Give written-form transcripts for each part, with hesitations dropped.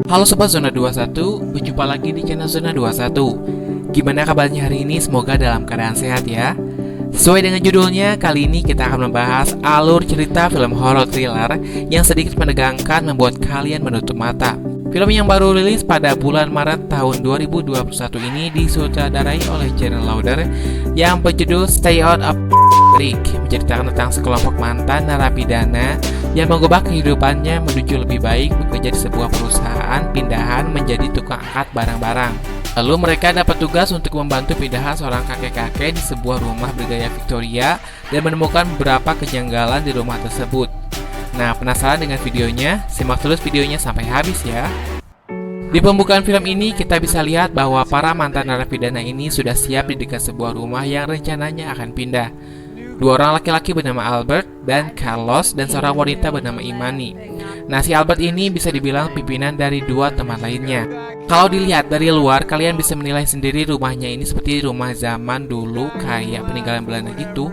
Halo Sobat Zona 21, berjumpa lagi di channel Zona 21. Gimana kabarnya hari ini? Semoga dalam keadaan sehat ya. Sesuai dengan judulnya, kali ini kita akan membahas alur cerita film horror thriller yang sedikit menegangkan membuat kalian menutup mata. Film yang baru rilis pada bulan Maret tahun 2021 ini disutradarai oleh Jerry Lauder yang berjudul Stay Out of Creek, menceritakan tentang sekelompok mantan narapidana yang mengubah kehidupannya menuju lebih baik, bekerja di sebuah perusahaan pindahan menjadi tukang angkat barang-barang. Lalu mereka dapat tugas untuk membantu pindahan seorang kakek-kakek di sebuah rumah bergaya Victoria dan menemukan beberapa kejanggalan di rumah tersebut. Nah, penasaran dengan videonya? Simak terus videonya sampai habis ya. Di pembukaan film ini kita bisa lihat bahwa para mantan narapidana ini sudah siap di dekat sebuah rumah yang rencananya akan pindah. Dua orang laki-laki bernama Albert dan Carlos dan seorang wanita bernama Imani. Nah, si Albert ini bisa dibilang pimpinan dari dua teman lainnya. Kalau dilihat dari luar, kalian bisa menilai sendiri rumahnya ini seperti rumah zaman dulu kayak peninggalan Belanda gitu.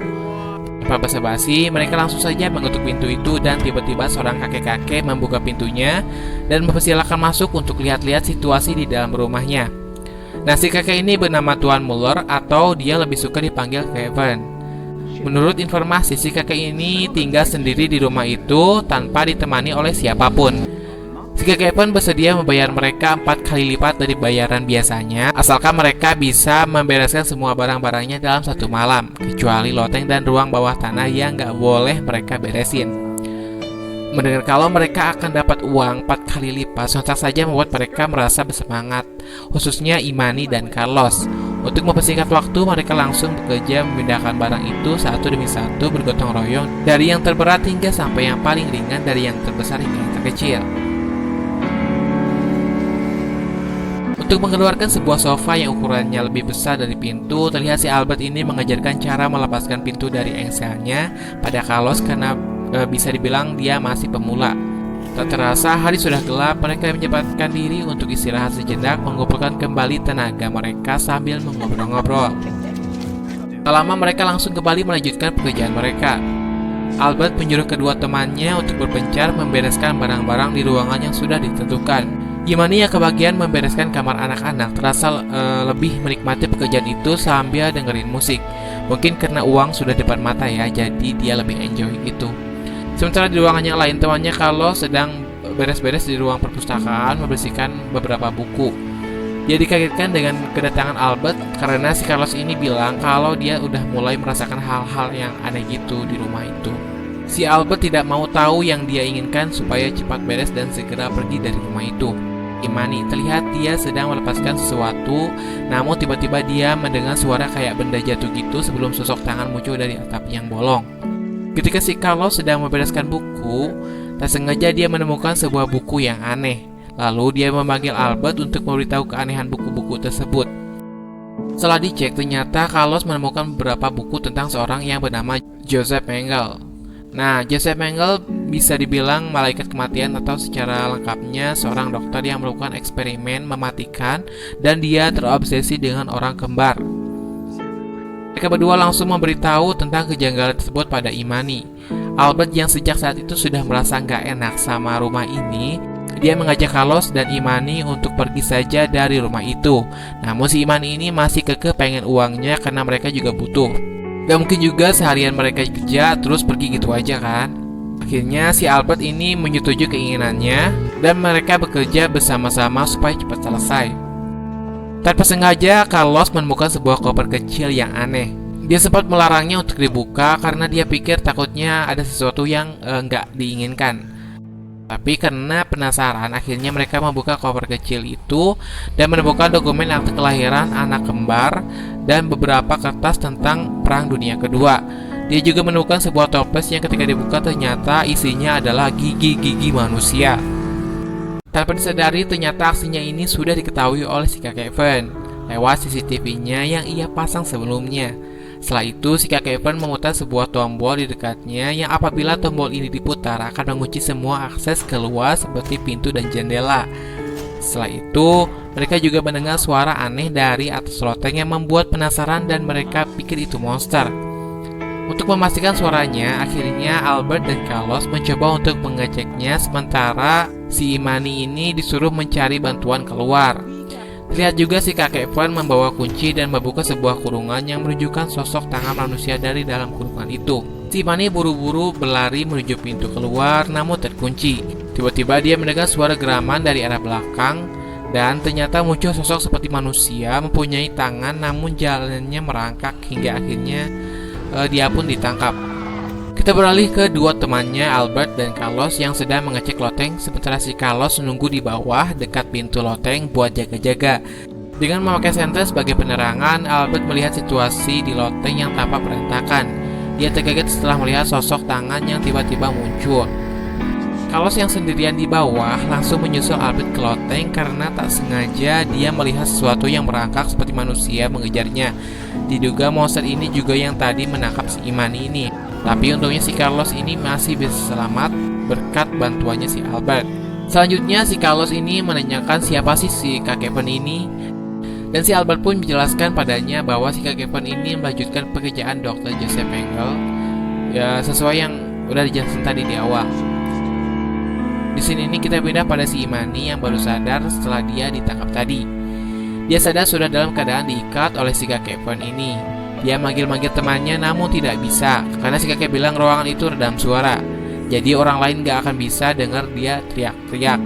Tanpa basa-basi, mereka langsung saja mengetuk pintu itu dan tiba-tiba seorang kakek-kakek membuka pintunya dan mempersilahkan masuk untuk lihat-lihat situasi di dalam rumahnya. Nah, si kakek ini bernama Tuan Muller atau dia lebih suka dipanggil Kevin. Menurut informasi, si kakek ini tinggal sendiri di rumah itu tanpa ditemani oleh siapapun. Si kakek pun bersedia membayar mereka 4 kali lipat dari bayaran biasanya, asalkan mereka bisa membereskan semua barang-barangnya dalam satu malam, kecuali loteng dan ruang bawah tanah yang gak boleh mereka beresin. Mendengar kalau mereka akan dapat uang 4 kali lipat, sontak saja membuat mereka merasa bersemangat, khususnya Imani dan Carlos. Untuk mempersingkat waktu, mereka langsung bekerja memindahkan barang itu satu demi satu bergotong royong, dari yang terberat hingga sampai yang paling ringan, dari yang terbesar hingga yang terkecil. Untuk mengeluarkan sebuah sofa yang ukurannya lebih besar dari pintu, terlihat si Albert ini mengajarkan cara melepaskan pintu dari engselnya pada Carlos karena bisa dibilang dia masih pemula. Tak terasa hari sudah gelap, mereka menyempatkan diri untuk istirahat sejenak, mengumpulkan kembali tenaga mereka sambil mengobrol-ngobrol. Tak lama mereka langsung kembali melanjutkan pekerjaan mereka. Albert menyuruh kedua temannya untuk berpencar membereskan barang-barang di ruangan yang sudah ditentukan. Imani yang kebagian membereskan kamar anak-anak terasa lebih menikmati pekerjaan itu sambil dengerin musik. Mungkin karena uang sudah depan mata ya, jadi dia lebih enjoy itu. Sementara di ruangan yang lain, temannya Carlos sedang beres-beres di ruang perpustakaan membersihkan beberapa buku. Dia dikagetkan dengan kedatangan Albert karena si Carlos ini bilang kalau dia udah mulai merasakan hal-hal yang aneh gitu di rumah itu. Si Albert tidak mau tahu yang dia inginkan supaya cepat beres dan segera pergi dari rumah itu. Imani terlihat dia sedang melepaskan sesuatu, namun tiba-tiba dia mendengar suara kayak benda jatuh gitu sebelum sosok tangan muncul dari atap yang bolong. Ketika si Carlos sedang membereskan buku, tak sengaja dia menemukan sebuah buku yang aneh. Lalu dia memanggil Albert untuk memberitahu keanehan buku-buku tersebut. Setelah dicek, ternyata Carlos menemukan beberapa buku tentang seorang yang bernama Joseph Mengele. Nah, Joseph Mengele bisa dibilang malaikat kematian atau secara lengkapnya seorang dokter yang melakukan eksperimen mematikan dan dia terobsesi dengan orang kembar. Mereka berdua langsung memberitahu tentang kejanggalan tersebut pada Imani. Albert yang sejak saat itu sudah merasa nggak enak sama rumah ini, dia mengajak Carlos dan Imani untuk pergi saja dari rumah itu. Namun si Imani ini masih kekeh pengen uangnya karena mereka juga butuh. Gak mungkin juga seharian mereka kerja terus pergi gitu aja kan. Akhirnya si Albert ini menyetujui keinginannya dan mereka bekerja bersama-sama supaya cepat selesai. Tanpa sengaja, Carlos menemukan sebuah koper kecil yang aneh. Dia sempat melarangnya untuk dibuka karena dia pikir takutnya ada sesuatu yang nggak diinginkan. Tapi karena penasaran, akhirnya mereka membuka koper kecil itu dan menemukan dokumen akte kelahiran anak kembar dan beberapa kertas tentang Perang Dunia Kedua. Dia juga menemukan sebuah toples yang ketika dibuka ternyata isinya adalah gigi-gigi manusia. Tanpa disadari, ternyata aksinya ini sudah diketahui oleh si kakek Kevin lewat CCTV-nya yang ia pasang sebelumnya. Setelah itu, si kakek Kevin memutar sebuah tombol di dekatnya yang apabila tombol ini diputar akan mengunci semua akses keluar seperti pintu dan jendela. Setelah itu, mereka juga mendengar suara aneh dari atas loteng yang membuat penasaran dan mereka pikir itu monster. Untuk memastikan suaranya, akhirnya Albert dan Carlos mencoba untuk mengeceknya sementara si Imani ini disuruh mencari bantuan keluar. Lihat juga si kakek Van membawa kunci dan membuka sebuah kurungan yang menunjukkan sosok tangan manusia dari dalam kurungan itu. Si Imani buru-buru berlari menuju pintu keluar namun terkunci. Tiba-tiba dia mendengar suara geraman dari arah belakang dan ternyata muncul sosok seperti manusia mempunyai tangan namun jalannya merangkak hingga akhirnya dia pun ditangkap. Kita beralih ke dua temannya Albert dan Carlos yang sedang mengecek loteng sementara si Carlos menunggu di bawah dekat pintu loteng buat jaga-jaga. Dengan memakai senter sebagai penerangan, Albert melihat situasi di loteng yang tampak berantakan. Dia terkaget setelah melihat sosok tangan yang tiba-tiba muncul. Carlos yang sendirian di bawah langsung menyusul Albert ke loteng karena tak sengaja dia melihat sesuatu yang merangkak seperti manusia mengejarnya. Diduga monster ini juga yang tadi menangkap si Imani ini. Tapi untungnya si Carlos ini masih bisa selamat berkat bantuannya si Albert. Selanjutnya si Carlos ini menanyakan siapa sih si kakek Van ini. Dan si Albert pun menjelaskan padanya bahwa si kakek Van ini melanjutkan pekerjaan Dr. Joseph Mengele ya, sesuai yang udah dijelaskan tadi di awal. Di sini ini kita pindah pada si Imani yang baru sadar setelah dia ditangkap tadi. Dia sadar sudah dalam keadaan diikat oleh si kakek Van ini. Dia manggil-manggil temannya namun tidak bisa karena si kakek bilang ruangan itu redam suara. Jadi orang lain gak akan bisa dengar dia teriak-teriak.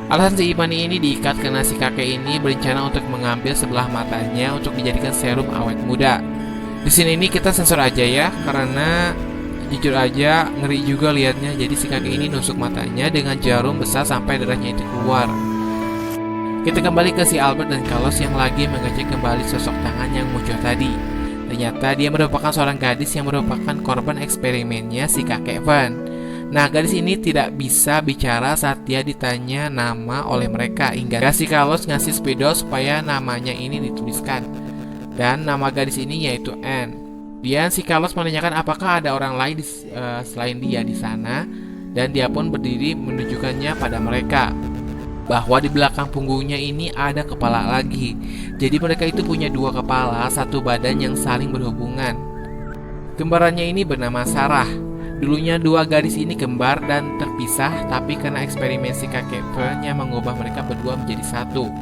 Alasan si Imani ini diikat karena si kakek ini berencana untuk mengambil sebelah matanya untuk dijadikan serum awet muda. Di sini ini kita sensor aja ya karena jujur aja ngeri juga liatnya. Jadi si kakek ini nusuk matanya dengan jarum besar sampai darahnya itu keluar. Kita kembali ke si Albert dan Carlos yang lagi mengecek kembali sosok tangan yang muncul tadi. Ternyata dia merupakan seorang gadis yang merupakan korban eksperimennya si kakek Van. Nah, gadis ini tidak bisa bicara saat dia ditanya nama oleh mereka hingga si Carlos ngasih spidol supaya namanya ini dituliskan. Dan nama gadis ini yaitu Anne. Kemudian si Carlos menanyakan apakah ada orang lain selain dia di sana dan dia pun berdiri menunjukkannya pada mereka. Bahwa di belakang punggungnya ini ada kepala lagi. Jadi mereka itu punya dua kepala, satu badan yang saling berhubungan. Kembarannya ini bernama Sarah. Dulunya dua gadis ini kembar dan terpisah, tapi karena eksperimen si kakek Van yang mengubah mereka berdua menjadi satu.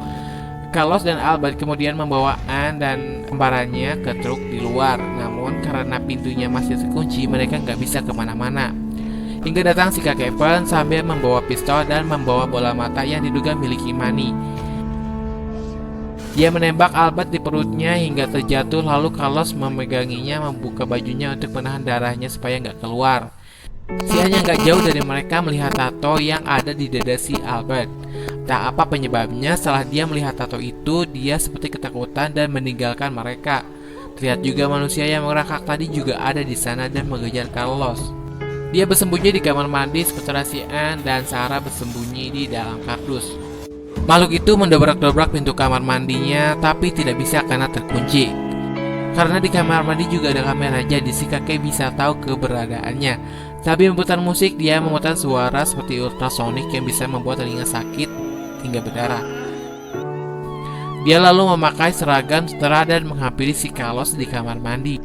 Carlos dan Albert kemudian membawa Anne dan kembarannya ke truk di luar. Namun karena pintunya masih terkunci, mereka nggak bisa kemana-mana. Hingga datang si kakek Van sambil membawa pistol dan membawa bola mata yang diduga milik Imani. Dia menembak Albert di perutnya hingga terjatuh, lalu Carlos memeganginya membuka bajunya untuk menahan darahnya supaya nggak keluar. Sianya nggak jauh dari mereka melihat tato yang ada di dada si Albert. Tak apa penyebabnya, setelah dia melihat tato itu, dia seperti ketakutan dan meninggalkan mereka. Terlihat juga manusia yang merangkak tadi juga ada di sana dan mengejar Carlos. Dia bersembunyi di kamar mandi sementara si Anne dan Sarah bersembunyi di dalam kardus. Makhluk itu mendobrak-dobrak pintu kamar mandinya tapi tidak bisa karena terkunci. Karena di kamar mandi juga ada kamera, jadi si kakek bisa tahu keberadaannya. Sambil memutar musik, dia memutar suara seperti ultrasonik yang bisa membuat telinga sakit hingga berdarah. Dia lalu memakai seragam sutera dan menghampiri si Carlos di kamar mandi.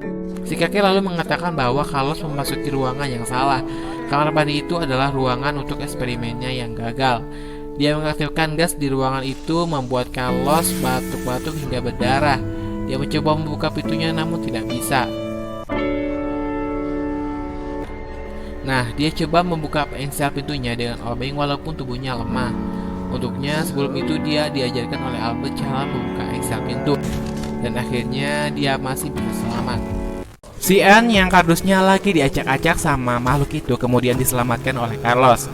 Si kakek lalu mengatakan bahwa Carlos memasuki ruangan yang salah. Kamar mandi itu adalah ruangan untuk eksperimennya yang gagal. Dia mengaktifkan gas di ruangan itu membuat Carlos batuk-batuk hingga berdarah. Dia mencoba membuka pintunya namun tidak bisa. Nah, dia coba membuka engsel pintunya dengan obeng walaupun tubuhnya lemah. Untuknya sebelum itu dia diajarkan oleh Albert cara membuka engsel pintu. Dan akhirnya dia masih bisa selamat. Si Anne yang kardusnya lagi diacak-acak sama makhluk itu kemudian diselamatkan oleh Carlos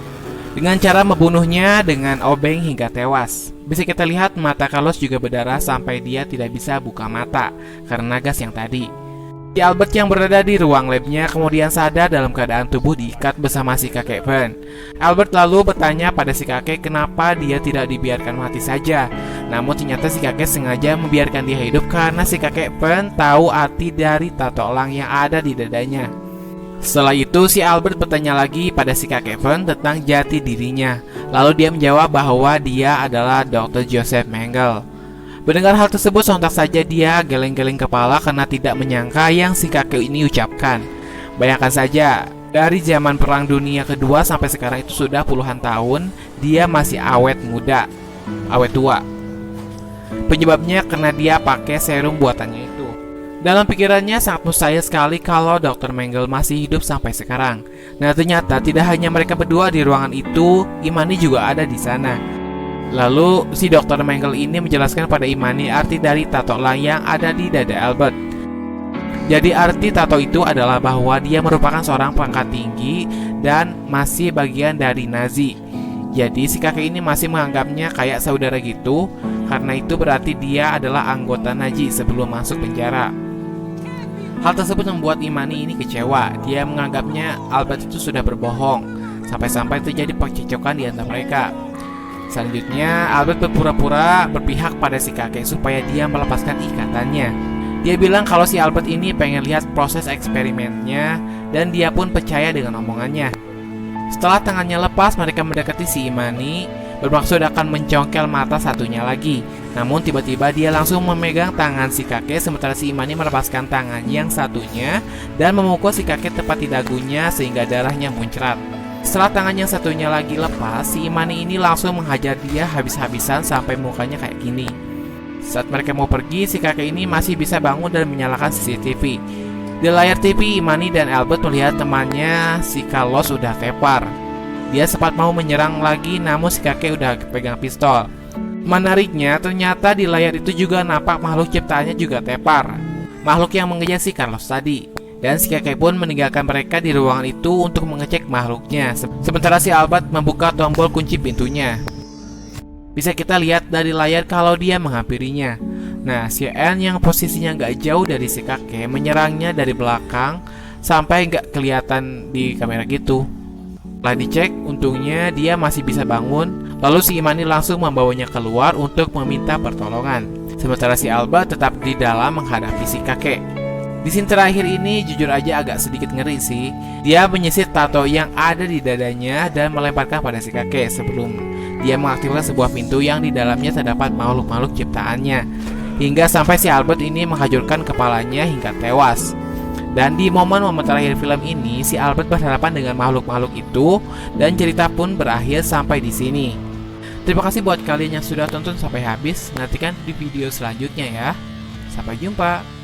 dengan cara membunuhnya dengan obeng hingga tewas. Bisa kita lihat mata Carlos juga berdarah sampai dia tidak bisa buka mata karena gas yang tadi. Si Albert yang berada di ruang labnya kemudian sadar dalam keadaan tubuh diikat bersama si kakek Van. Albert lalu bertanya pada si kakek kenapa dia tidak dibiarkan mati saja. Namun ternyata si kakek sengaja membiarkan dia hidup karena si kakek Van tahu arti dari tato elang yang ada di dadanya. Setelah itu si Albert bertanya lagi pada si kakek Van tentang jati dirinya. Lalu dia menjawab bahwa dia adalah Dr. Joseph Mengele. Mendengar hal tersebut sontak saja dia geleng-geleng kepala karena tidak menyangka yang si kakek ini ucapkan. Bayangkan saja, Dari zaman Perang Dunia Kedua sampai sekarang itu sudah puluhan tahun, dia masih awet muda, awet tua. Penyebabnya karena dia pakai serum buatannya itu. Dalam pikirannya sangat mustahil sekali kalau Dr. Mengele masih hidup sampai sekarang. Nah, ternyata tidak hanya mereka berdua di ruangan itu, Imani juga ada di sana. Lalu si Dr. Mengele ini menjelaskan pada Imani arti dari tato yang ada di dada Albert. Jadi arti tato itu adalah bahwa dia merupakan seorang pangkat tinggi dan masih bagian dari Nazi. Jadi si kakek ini masih menganggapnya kayak saudara gitu, karena itu berarti dia adalah anggota Nazi sebelum masuk penjara. Hal tersebut membuat Imani ini kecewa. Dia menganggapnya Albert itu sudah berbohong, sampai-sampai terjadi percekcokan di antara mereka. Selanjutnya Albert berpura-pura berpihak pada si kakek supaya dia melepaskan ikatannya. Dia bilang kalau si Albert ini pengen lihat proses eksperimennya, dan dia pun percaya dengan omongannya. Setelah tangannya lepas, mereka mendekati si Imani, bermaksud akan mencongkel mata satunya lagi. Namun tiba-tiba dia langsung memegang tangan si kakek, sementara si Imani melepaskan tangan yang satunya dan memukul si kakek tepat di dagunya sehingga darahnya muncrat. Setelah tangan yang satunya lagi lepas, si Imani ini langsung menghajar dia habis-habisan sampai mukanya kayak gini. Saat mereka mau pergi, si kakek ini masih bisa bangun dan menyalakan CCTV. Di layar TV, Imani dan Albert melihat temannya, si Carlos, udah tepar. Dia sempat mau menyerang lagi, namun si kakek udah pegang pistol. Menariknya, ternyata di layar itu juga nampak makhluk ciptaannya juga tepar. Makhluk yang mengejar si Carlos tadi. Dan si kakek pun meninggalkan mereka di ruangan itu untuk mengecek makhluknya. Sementara si Albert membuka tombol kunci pintunya. Bisa kita lihat dari layar kalau dia menghampirinya. Nah, si Anne yang posisinya nggak jauh dari si kakek menyerangnya dari belakang sampai nggak kelihatan di kamera gitu. Setelah dicek, untungnya dia masih bisa bangun. Lalu si Imani langsung membawanya keluar untuk meminta pertolongan. Sementara si Albert tetap di dalam menghadapi si kakek. Di scene terakhir ini jujur aja agak sedikit ngeri sih. Dia menyisir tato yang ada di dadanya dan melemparkan pada si kakek sebelum dia mengaktifkan sebuah pintu yang di dalamnya terdapat makhluk-makhluk ciptaannya. Hingga sampai si Albert ini menghancurkan kepalanya hingga tewas. Dan di momen-momen terakhir film ini, si Albert berhadapan dengan makhluk-makhluk itu dan cerita pun berakhir sampai di sini. Terima kasih buat kalian yang sudah tonton sampai habis. Nantikan di video selanjutnya ya. Sampai jumpa.